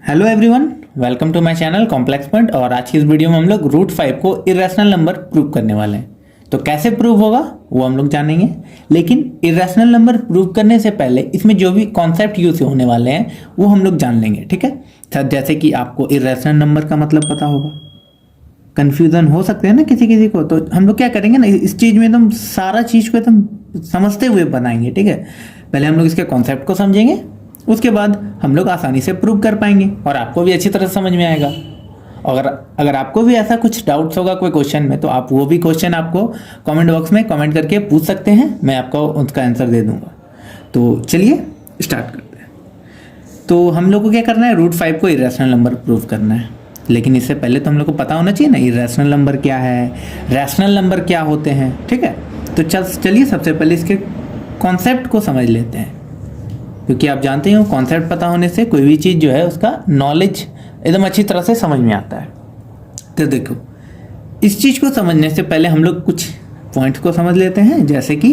Hello everyone, welcome to my channel complex point. और आज की इस वीडियो में हम लोग रूट 5 को इरेशनल नंबर प्रूव करने वाले हैं। तो कैसे प्रूव होगा वो हम लोग जानेंगे, लेकिन इरेशनल नंबर प्रूव करने से पहले इसमें जो भी कॉन्सेप्ट यूज होने वाले हैं वो हम लोग जान लेंगे। ठीक है सर, जैसे कि आपको इरेशनल नंबर का मतलब पता होगा, कन्फ्यूजन हो सकते हैं ना किसी किसी को, तो हम लोग क्या करेंगे ना, इस चीज़ में एकदम सारा चीज़ को एकदम समझते हुए बनाएंगे। ठीक है, पहले हम लोग इसके कॉन्सेप्ट को समझेंगे, उसके बाद हम लोग आसानी से प्रूव कर पाएंगे और आपको भी अच्छी तरह समझ में आएगा। अगर आपको भी ऐसा कुछ डाउट्स होगा कोई क्वेश्चन में, तो आप वो भी क्वेश्चन आपको कमेंट बॉक्स में कमेंट करके पूछ सकते हैं, मैं आपको उसका आंसर दे दूंगा। तो चलिए स्टार्ट करते हैं। तो हम लोग को क्या करना है, रूट 5 को इरेशनल नंबर प्रूव करना है। लेकिन इससे पहले तो हम लोग को पता होना चाहिए ना इरेशनल नंबर क्या है, रैशनल नंबर क्या होते हैं। ठीक है, तो चलिए सबसे पहले इसके कॉन्सेप्ट को समझ लेते हैं, क्योंकि आप जानते हो कॉन्सेप्ट पता होने से कोई भी चीज़ जो है उसका नॉलेज एकदम अच्छी तरह से समझ में आता है। तो देखो, इस चीज़ को समझने से पहले हम लोग कुछ पॉइंट्स को समझ लेते हैं, जैसे कि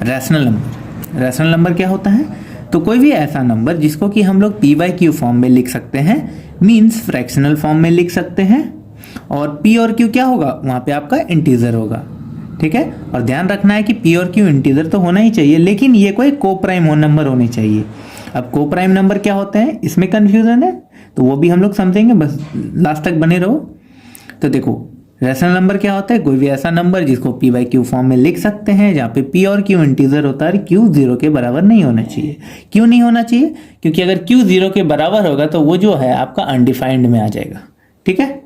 रैशनल नंबर। रैशनल नंबर क्या होता है, तो कोई भी ऐसा नंबर जिसको कि हम लोग पी बाई क्यू फॉर्म में लिख सकते हैं, मीन्स फ्रैक्शनल फॉर्म में लिख सकते हैं, और पी और क्यू क्या होगा, वहाँ पे आपका इंटीजर होगा। ठीक है, और ध्यान रखना है कि पी और क्यू इंटीजर तो होना ही चाहिए, लेकिन ये कोई को प्राइम नंबर होने चाहिए। अब को प्राइम नंबर क्या होते हैं, इसमें कंफ्यूजन है, तो वो भी हम लोग समझेंगे, बस लास्ट तक बने रहो। तो देखो, रैशनल नंबर क्या होता है, कोई भी ऐसा नंबर जिसको पी बाई क्यू फॉर्म में लिख सकते हैं, जहाँ पे पी और क्यू इंटीजर होता है, क्यू 0 के बराबर नहीं होना चाहिए। क्यों नहीं होना चाहिए, क्योंकि अगर क्यू 0 के बराबर होगा तो वो जो है आपका अनडिफाइंड में आ जाएगा। ठीक है,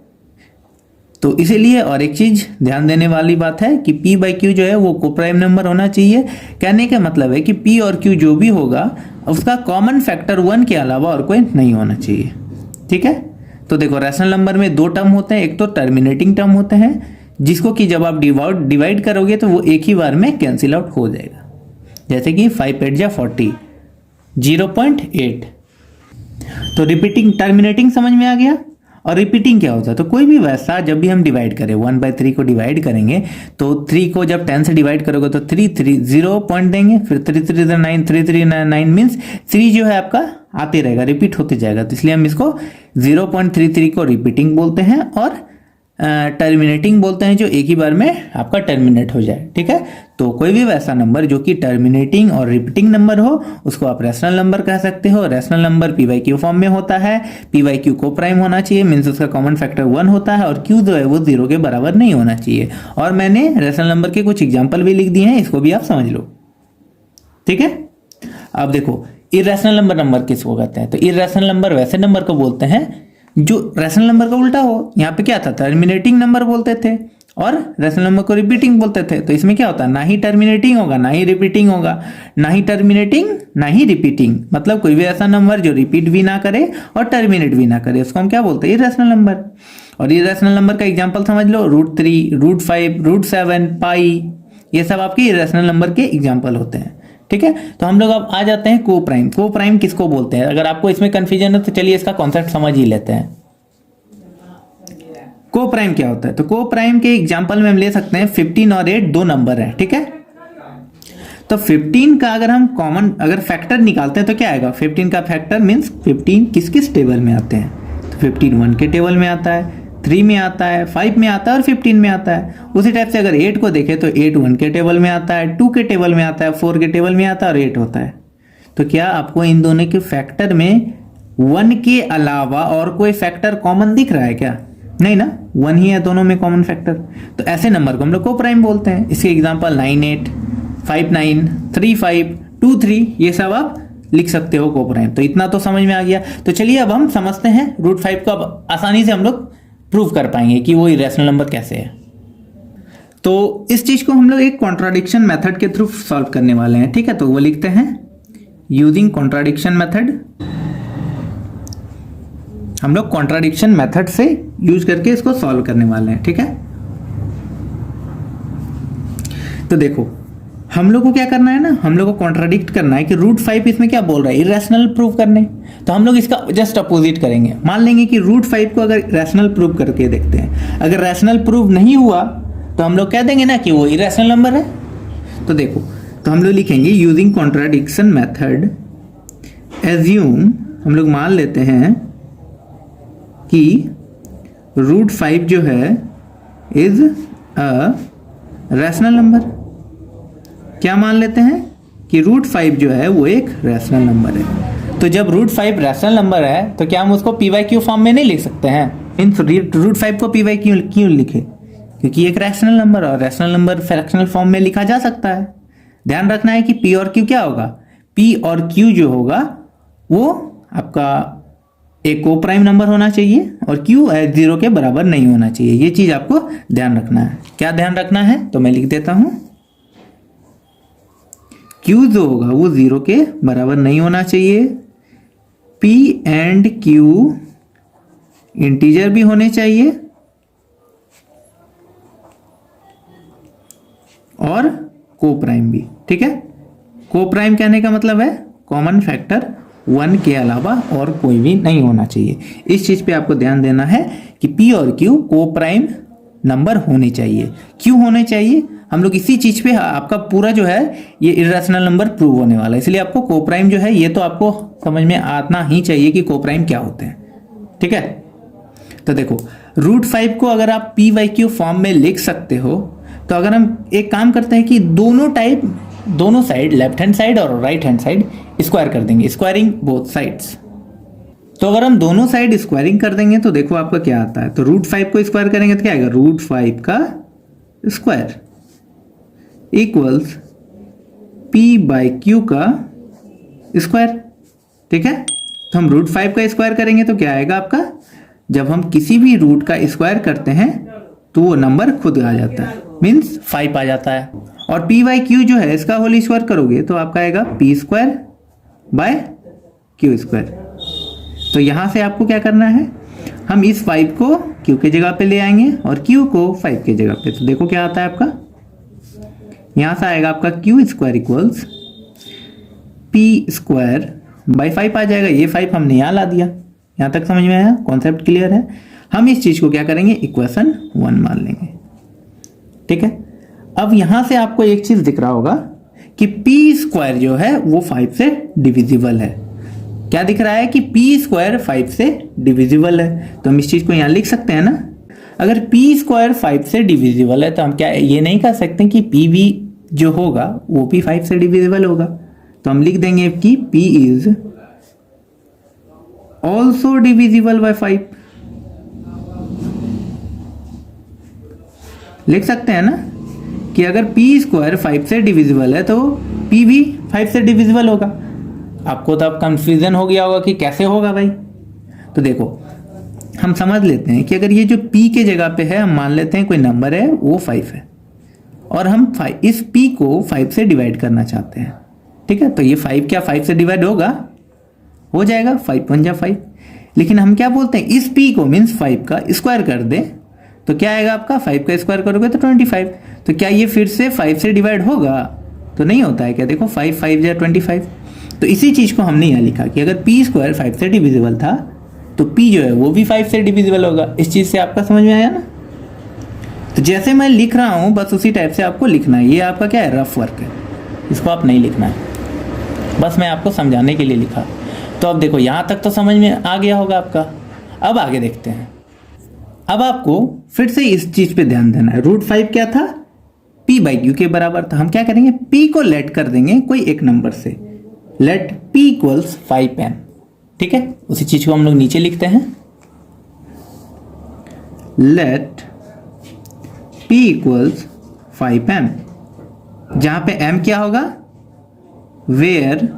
तो इसीलिए और एक चीज ध्यान देने वाली बात है कि p बाई क्यू जो है वो को प्राइम नंबर होना चाहिए। कहने का मतलब है कि p और q जो भी होगा उसका कॉमन फैक्टर 1 के अलावा और कोई नहीं होना चाहिए। ठीक है, तो देखो रैशनल नंबर में दो टर्म होते हैं, एक तो टर्मिनेटिंग टर्म होते हैं जिसको कि जब आप डिवाइड करोगे तो वो एक ही बार में कैंसिल आउट हो जाएगा, जैसे कि 5 8 जा 40, 0.8। तो रिपीटिंग टर्मिनेटिंग समझ में आ गया। और रिपीटिंग क्या होता है, तो कोई भी वैसा जब भी हम डिवाइड करें 1/3 को डिवाइड करेंगे, तो 3 को जब 10 से डिवाइड करोगे तो 0 पॉइंट देंगे, फिर 3 3 9 3 3 9 मीन्स 3 जो है आपका आते रहेगा, रिपीट होते जाएगा। तो इसलिए हम इसको 0.33 को रिपीटिंग बोलते हैं और टर्मिनेटिंग बोलते हैं, जो एक ही बार में आपका टर्मिनेट हो जाए। ठीक है, तो कोई भी वैसा नंबर जो कि टर्मिनेटिंग और रिपीटिंग नंबर हो उसको आप रैशनल नंबर कह सकते हो। Rational number P by Q form में होता है, पी बाई क्यू को प्राइम होना चाहिए, मीन्स उसका कॉमन फैक्टर 1 होता है, और क्यू जो है वो 0 के बराबर नहीं होना चाहिए। और मैंने रैशनल नंबर के कुछ एग्जाम्पल भी लिख दिए हैं, इसको भी आप समझ लो। ठीक है, अब देखो इरेशनल नंबर किसको कहते हैं, तो इरेशनल नंबर वैसे नंबर को बोलते हैं जो रैशनल नंबर का उल्टा हो। यहाँ पे क्या था, टर्मिनेटिंग नंबर बोलते थे और रैशनल नंबर को रिपीटिंग बोलते थे। तो इसमें क्या होता है, ना ही टर्मिनेटिंग होगा ना ही रिपीटिंग होगा, ना ही टर्मिनेटिंग ना ही रिपीटिंग, मतलब कोई भी ऐसा नंबर जो रिपीट भी ना करे और टर्मिनेट भी ना करे, उसको हम क्या बोलते हैं, इरेशनल नंबर। और इरेशनल नंबर का एग्जाम्पल समझ लो, √3, √5, √7, पाई, ये सब आपके इरेशनल नंबर के एग्जाम्पल होते हैं। ठीक है, तो हम लोग अब आ जाते हैं को प्राइम। को प्राइम किसको बोलते हैं, अगर आपको इसमें कंफ्यूजन है तो चलिए इसका कॉन्सेप्ट समझ ही लेते हैं। को प्राइम क्या होता है, तो को प्राइम के एग्जांपल में हम ले सकते हैं 15 और 8 दो नंबर है। ठीक है, तो 15 का अगर हम कॉमन अगर फैक्टर निकालते हैं तो क्या आएगा, 15 का फैक्टर मीन्स 15 किस किस टेबल में आते हैं, तो 15 1 के टेबल में आता है, 3 में आता है, 5 में आता है और 15 में आता है। उसी टाइप से अगर 8 को देखें तो 8 1 के टेबल में आता है, 2 के टेबल में आता है, 4 के टेबल में आता है और 8 होता है। तो क्या आपको इन दोनों के फैक्टर में 1 के अलावा और कोई फैक्टर कॉमन दिख रहा है क्या, नहीं ना, 1 ही है दोनों में कॉमन फैक्टर। तो ऐसे नंबर को हम लोग को प्राइम बोलते हैं। इसके एग्जांपल 9 8, 5 9, 3 5, 2 3, ये सब आप लिख सकते हो को प्राइम। तो इतना तो समझ में आ गया। तो चलिए अब हम समझते हैं √5 को, अब आसानी से हम लोग प्रूव कर पाएंगे कि वो इरेशनल नंबर कैसे है। तो इस चीज को हम लोग एक कॉन्ट्राडिक्शन मेथड के थ्रू सॉल्व करने वाले हैं। ठीक है, तो वो लिखते हैं यूजिंग कॉन्ट्राडिक्शन मेथड। हम लोग कॉन्ट्राडिक्शन मेथड से यूज करके इसको सॉल्व करने वाले हैं। ठीक है, तो देखो हम लोग को क्या करना है ना, हम लोग को कॉन्ट्राडिक्ट करना है कि √5 इसमें क्या बोल रहा है, इरेशनल प्रूव करने। तो हम लोग इसका जस्ट अपोजिट करेंगे, मान लेंगे कि √5 को अगर रैशनल प्रूव करके देखते हैं, अगर रैशनल प्रूव नहीं हुआ तो हम लोग कह देंगे ना कि वो इरेशनल नंबर है। तो देखो, तो हम लोग लिखेंगे यूजिंग कॉन्ट्राडिक्शन मेथड एज्यूम, हम लोग मान लेते हैं कि √5 जो है इज अ रैशनल नंबर। क्या मान लेते हैं कि √5 जो है वो एक रैशनल नंबर है। तो जब √5 रैशनल नंबर है तो क्या हम उसको PYQ फॉर्म में नहीं लिख सकते हैं? मीन्स √5 को PYQ क्यों लिखे? क्योंकि एक रैशनल नंबर, और रैशनल नंबर फ्रैक्शनल फॉर्म में लिखा जा सकता है। ध्यान रखना है कि P और Q क्या होगा, P और Q जो होगा वो आपका एक को प्राइम नंबर होना चाहिए और Q 0 के बराबर नहीं होना चाहिए। ये चीज आपको ध्यान रखना है। क्या ध्यान रखना है? तो मैं लिख देता हूं, Q जो होगा वो 0 के बराबर नहीं होना चाहिए, P एंड Q इंटीजर भी होने चाहिए और को प्राइम भी। ठीक है, को प्राइम कहने का मतलब है कॉमन फैक्टर 1 के अलावा और कोई भी नहीं होना चाहिए। इस चीज पे आपको ध्यान देना है कि P और Q को प्राइम नंबर होने चाहिए। क्यों होने चाहिए? हम लोग इसी चीज पे आपका पूरा जो है ये इर्रेशनल नंबर प्रूव होने वाला है, इसलिए आपको को प्राइम जो है ये तो आपको समझ में आना ही चाहिए कि को प्राइम क्या होते हैं। ठीक है, तो देखो √5 को अगर आप PYQ फॉर्म में लिख सकते हो तो अगर हम एक काम करते हैं कि दोनों साइड लेफ्ट हैंड साइड और राइट हैंड साइड स्क्वायर कर देंगे, स्क्वायरिंग बोथ साइड्स। तो अगर हम दोनों साइड स्क्वायरिंग कर देंगे तो देखो आपका क्या आता है। तो √5 को स्क्वायर करेंगे तो क्या आएगा, √5 का स्क्वायर इक्वल्स P/Q का स्क्वायर। ठीक है, तो हम √5 का स्क्वायर करेंगे तो क्या आएगा आपका, जब हम किसी भी रूट का स्क्वायर करते हैं तो वो नंबर खुद आ जाता है, मीन्स 5 आ जाता है। और P/Q जो है इसका होल स्क्वायर करोगे तो आपका आएगा P²/Q²। तो यहां से आपको क्या करना है, हम इस 5 को Q के जगह पे ले आएंगे और Q को 5 के जगह पे। तो देखो क्या आता है आपका, यहां से आएगा आपका Q² इक्वल्स P²/5 आ जाएगा। ये 5 हमने यहां ला दिया। यहां तक समझ में आया? कॉन्सेप्ट क्लियर है? हम इस चीज को क्या करेंगे, इक्वेशन 1 मान लेंगे। ठीक है, अब यहां से आपको एक चीज दिख रहा होगा कि P² जो है वो 5 से डिविजिबल है। क्या दिख रहा है कि P² 5 से डिविजिबल है, तो हम इस चीज को यहां लिख सकते हैं ना। अगर P² 5 से डिविजिबल है तो हम क्या ये नहीं कह सकते कि P भी जो होगा वो भी 5 से डिविजिबल होगा। तो हम लिख देंगे कि P is also divisible by 5। लिख सकते हैं ना कि अगर P² 5 से डिविजिबल है तो P भी 5 से डिविजिबल होगा। आपको तो अब कंफ्यूजन हो गया होगा कि कैसे होगा भाई। तो देखो हम समझ लेते हैं कि अगर ये जो P के जगह पे है, हम मान लेते हैं कोई नंबर है वो 5 है और हम इस P को 5 से डिवाइड करना चाहते हैं। ठीक है, तो ये 5 क्या 5 से डिवाइड होगा? हो जाएगा, 5 × 5। लेकिन हम क्या बोलते हैं, इस P को मीन्स 5 का स्क्वायर कर दे तो क्या आएगा आपका, 5 का स्क्वायर करोगे तो 25। तो क्या ये फिर से 5 से डिवाइड होगा? तो नहीं होता है। क्या देखो 5 5 या 25। तो इसी चीज को हमने यहाँ लिखा कि अगर P² 5 से डिविजिबल था तो P जो है वो भी 5 से डिविजिबल होगा। इस चीज से आपका समझ में आया ना। तो जैसे मैं लिख रहा हूँ बस उसी टाइप से आपको लिखना है। ये आपका क्या है, रफ वर्क है, इसको आप नहीं लिखना है, बस मैं आपको समझाने के लिए लिखा। तो अब देखो यहाँ तक तो समझ में आ गया होगा आपका। अब आगे देखते हैं। अब आपको फिर से इस चीज पे ध्यान देना है। √5 क्या था, P/Q के बराबर था। हम क्या करेंगे, P को लेट कर देंगे कोई एक नंबर से, लेट P इक्वल्स 5m। ठीक है, उसी चीज को हम लोग नीचे लिखते हैं, लेट P इक्वल्स 5m, जहां पे m क्या होगा, where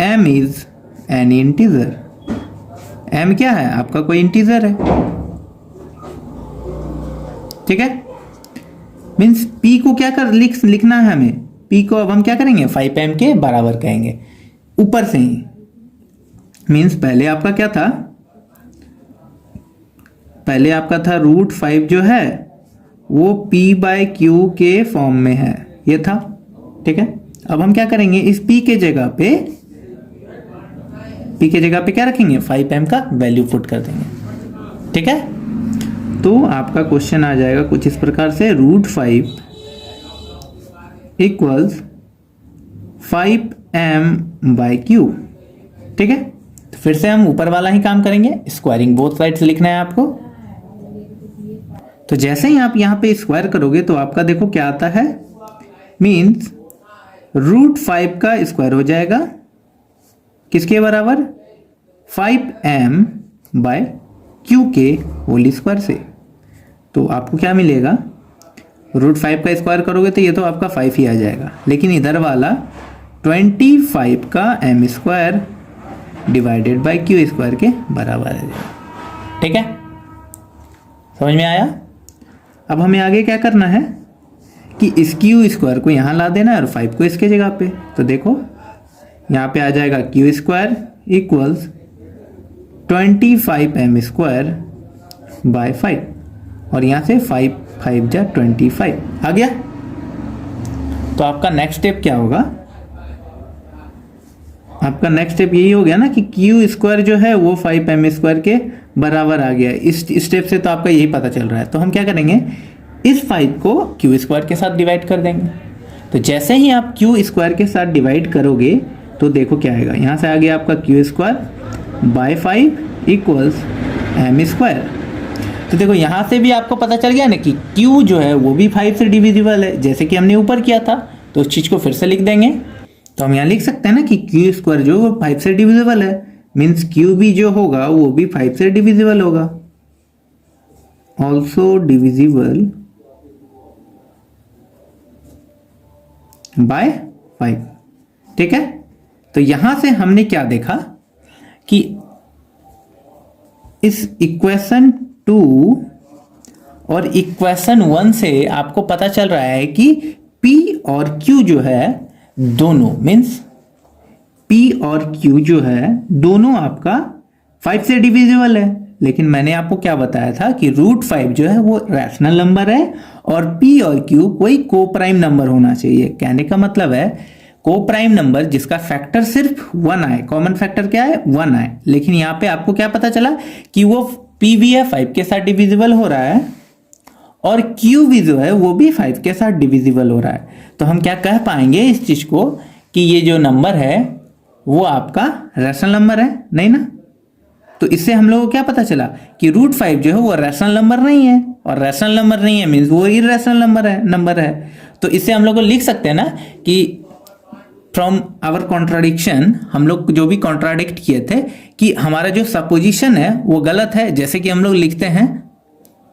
m is an integer. m क्या है, आपका कोई इंटीजर है। ठीक है, मीन्स P को क्या कर लिखना है हमें, P को अब हम क्या करेंगे 5m के बराबर कहेंगे ऊपर से ही। मीन्स पहले आपका क्या था, पहले आपका था √5 जो है वो P/Q के फॉर्म में है, ये था। ठीक है, अब हम क्या करेंगे, इस P के जगह पे क्या रखेंगे, 5m का वैल्यू पुट कर देंगे। ठीक है, तो आपका क्वेश्चन आ जाएगा कुछ इस प्रकार से, √5 इक्वल्स 5m/Q। ठीक है, तो फिर से हम ऊपर वाला ही काम करेंगे, स्क्वायरिंग बोथ साइड्स लिखना है आपको। तो जैसे ही आप यहाँ पे स्क्वायर करोगे तो आपका देखो क्या आता है, मीन्स √5 का स्क्वायर हो जाएगा किसके बराबर, 5m/q के होल स्क्वायर से। तो आपको क्या मिलेगा, √5 का स्क्वायर करोगे तो ये तो आपका 5 ही आ जाएगा, लेकिन इधर वाला 25 का m² डिवाइडेड बाय q² के बराबर आ जाएगा। ठीक है, समझ में आया। अब हमें आगे क्या करना है कि इस q² को यहाँ ला देना है और 5 को इसके जगह पे। तो देखो यहाँ पे आ जाएगा q² इक्वल्स 25m²/5 और यहाँ से 5 5 जा 25 आ गया। तो आपका नेक्स्ट स्टेप क्या होगा, आपका नेक्स्ट स्टेप यही हो गया ना कि q² जो है वो 5m² के बराबर आ गया। इस स्टेप से तो आपका यही पता चल रहा है। तो हम क्या करेंगे, इस 5 को q² के साथ डिवाइड कर देंगे। तो जैसे ही आप q² के साथ डिवाइड करोगे तो देखो क्या आएगा, यहाँ से आ गया आपका q²/5 इक्वल्स m²। तो देखो यहाँ से भी आपको पता चल गया ना कि q जो है वो भी 5 से डिविजिबल है, जैसे कि हमने ऊपर किया था। तो उस चीज़ को फिर से लिख देंगे। तो हम यहाँ लिख सकते हैं ना कि q² जो वो 5 से डिविजिबल है, मीन्स q भी जो होगा वो भी 5 से डिविजिबल होगा, ऑल्सो डिविजिबल बाय 5। ठीक है, तो यहां से हमने क्या देखा कि इस इक्वेशन 2 और इक्वेशन 1 से आपको पता चल रहा है कि P और Q जो है दोनों, मीन्स P और Q जो है दोनों आपका 5 से डिविजिबल है। लेकिन मैंने आपको क्या बताया था कि √5 जो है वो रैशनल नंबर है और P और Q कोई को प्राइम नंबर होना चाहिए। कहने का मतलब है को प्राइम नंबर जिसका फैक्टर सिर्फ 1 आए, कॉमन फैक्टर क्या है 1 आए। लेकिन यहाँ पे आपको क्या पता चला कि वो P भी है 5 के साथ डिविजिबल हो रहा है और Q भी जो है वो भी 5 के साथ डिविजिबल हो रहा है। तो हम क्या कह पाएंगे इस चीज को कि ये जो नंबर है वो आपका रैशनल नंबर है, नहीं ना। तो इससे हम लोगों को क्या पता चला कि √5 जो है वो रैशनल नंबर नहीं है, और रैशनल नंबर नहीं है मीन्स वो इरैशनल नंबर है। तो इससे हम लोग को लिख सकते हैं ना कि फ्रॉम आवर कॉन्ट्राडिक्शन, हम लोग जो भी कॉन्ट्राडिक्ट किए थे कि हमारा जो सपोजिशन है वो गलत है, जैसे कि हम लोग लिखते हैं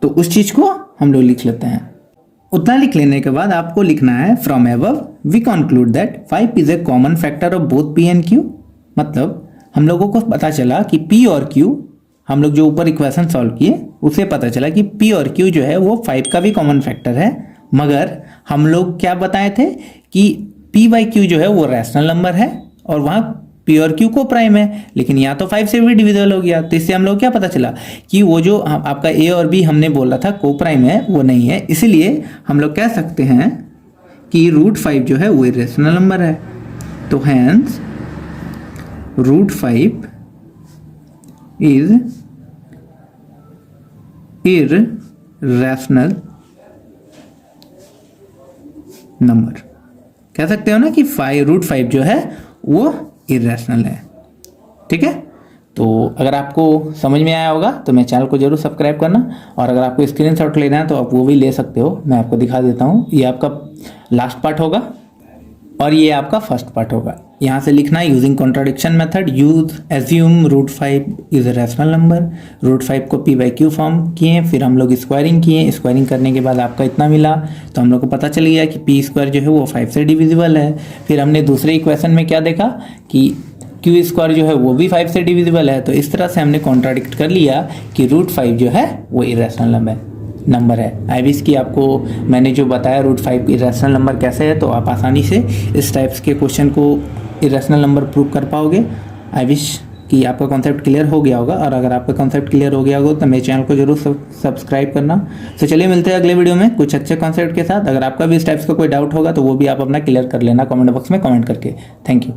तो उस चीज को हम लोग लिख लेते हैं। उतना लिख लेने के बाद आपको लिखना है from above we conclude that 5 is a common factor of both P and Q। मतलब हम लोगों को पता चला कि P और Q, हम लोग जो ऊपर इक्वेशन सॉल्व किए उससे पता चला कि P और Q जो है वो 5 का भी कॉमन फैक्टर है। मगर हम लोग क्या बताए थे कि P/Q जो है वो रैशनल नंबर है और वहाँ P और Q को प्राइम है, लेकिन यहाँ तो 5 से भी डिविजिबल हो गया। तो इससे हम लोग क्या पता चला कि वो जो आपका A और B हमने बोला था को प्राइम है वो नहीं है। इसलिए हम लोग कह सकते हैं कि √5 जो है वो इरैशनल नंबर है। तो हैंस √5 इज इरैशनल नंबर। कह सकते हो ना कि √5 जो है वो इरैशनल है। ठीक है, तो अगर आपको समझ में आया होगा तो मेरे चैनल को जरूर सब्सक्राइब करना, और अगर आपको स्क्रीनशॉट लेना है तो आप वो भी ले सकते हो। मैं आपको दिखा देता हूँ, ये आपका लास्ट पार्ट होगा और ये आपका फर्स्ट पार्ट होगा। यहाँ से लिखना है using contradiction method use assume √5 is a rational number. √5 को P/Q फॉर्म किए, फिर हम लोग स्क्वायरिंग किए, स्क्वायरिंग करने के बाद आपका इतना मिला। तो हम लोग को पता चल गया कि P² जो है वो 5 से डिविजिबल है। फिर हमने दूसरे इक्वेशन में क्या देखा कि Q² जो है वो भी 5 से डिविजिबल है। तो इस तरह से हमने कॉन्ट्राडिक्ट कर लिया कि √5 जो है वो इरैशनल नंबर है। आई विश कि आपको मैंने जो बताया √5 इरैशनल नंबर कैसे है, तो आप आसानी से इस टाइप्स के क्वेश्चन को इरैशनल नंबर प्रूव कर पाओगे। आई विश कि आपका कॉन्सेप्ट क्लियर हो गया होगा, और अगर आपका कॉन्सेप्ट क्लियर हो गया होगा तो मेरे चैनल को जरूर सब्सक्राइब करना। तो चलिए मिलते हैं अगले वीडियो में कुछ अच्छे कॉन्सेप्ट के साथ। अगर आपका भी इस टाइप्स का कोई डाउट होगा तो वो भी आप अपना क्लियर कर लेना कमेंट बॉक्स में कमेंट करके। Thank you.